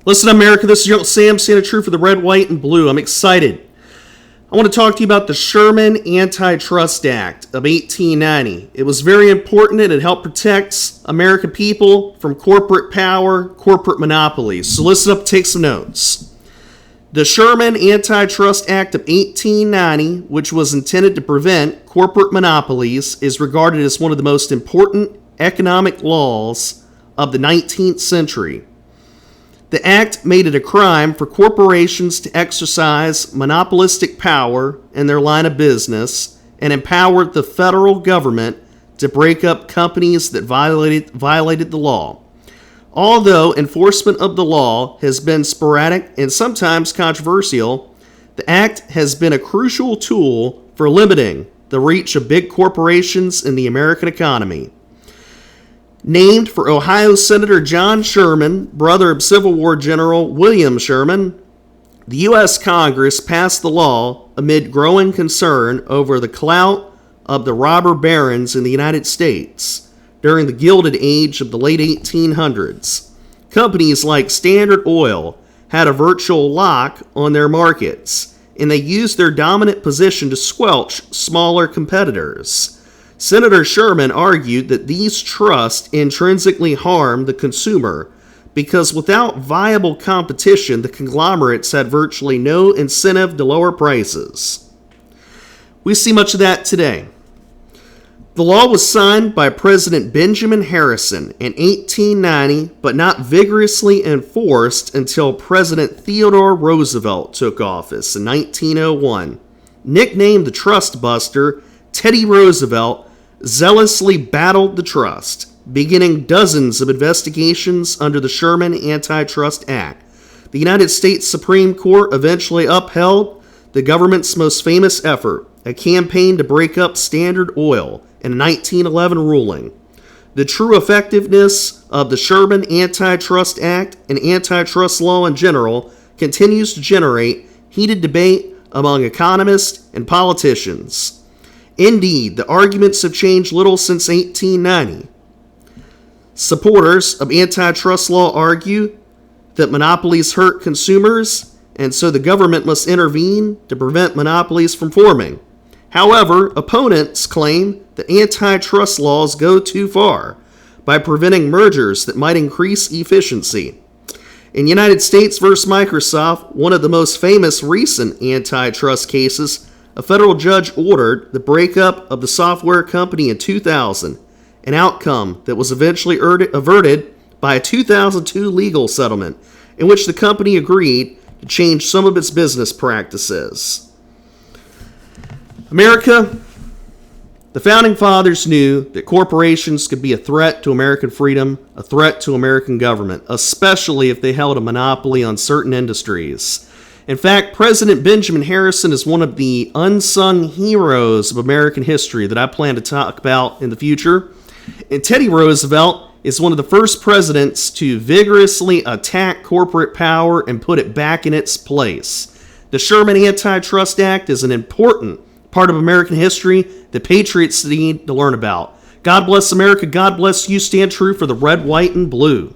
Listen, America, this is your Uncle Sam, standing true for the red, white, and blue. I'm excited. I want to talk to you about the Sherman Antitrust Act of 1890. It was very important and it helped protect American people from corporate power, corporate monopolies. So listen up and take some notes. The Sherman Antitrust Act of 1890, which was intended to prevent corporate monopolies, is regarded as one of the most important economic laws of the 19th century. The act made it a crime for corporations to exercise monopolistic power in their line of business and empowered the federal government to break up companies that violated the law. Although enforcement of the law has been sporadic and sometimes controversial, the act has been a crucial tool for limiting the reach of big corporations in the American economy. Named for Ohio Senator John Sherman, brother of Civil War General William Sherman, the U.S. Congress passed the law amid growing concern over the clout of the robber barons in the United States during the Gilded Age of the late 1800s. Companies like Standard Oil had a virtual lock on their markets, and they used their dominant position to squelch smaller competitors. Senator Sherman argued that these trusts intrinsically harm the consumer because without viable competition, the conglomerates had virtually no incentive to lower prices. We see much of that today. The law was signed by President Benjamin Harrison in 1890, but not vigorously enforced until President Theodore Roosevelt took office in 1901. Nicknamed the Trust Buster, Teddy Roosevelt zealously battled the trust, beginning dozens of investigations under the Sherman Antitrust Act. The United States Supreme Court eventually upheld the government's most famous effort, a campaign to break up Standard Oil, in a 1911 ruling. The true effectiveness of the Sherman Antitrust Act and antitrust law in general continues to generate heated debate among economists and politicians. Indeed, the arguments have changed little since 1890. Supporters of antitrust law argue that monopolies hurt consumers, and so the government must intervene to prevent monopolies from forming. However, opponents claim that antitrust laws go too far by preventing mergers that might increase efficiency. In United States v. Microsoft, one of the most famous recent antitrust cases, a federal judge ordered the breakup of the software company in 2000, an outcome that was eventually averted by a 2002 legal settlement in which the company agreed to change some of its business practices. America, the Founding Fathers knew that corporations could be a threat to American freedom, a threat to American government, especially if they held a monopoly on certain industries. In fact, President Benjamin Harrison is one of the unsung heroes of American history that I plan to talk about in the future. And Teddy Roosevelt is one of the first presidents to vigorously attack corporate power and put it back in its place. The Sherman Antitrust Act is an important part of American history that patriots need to learn about. God bless America. God bless you. Stand true for the red, white, and blue.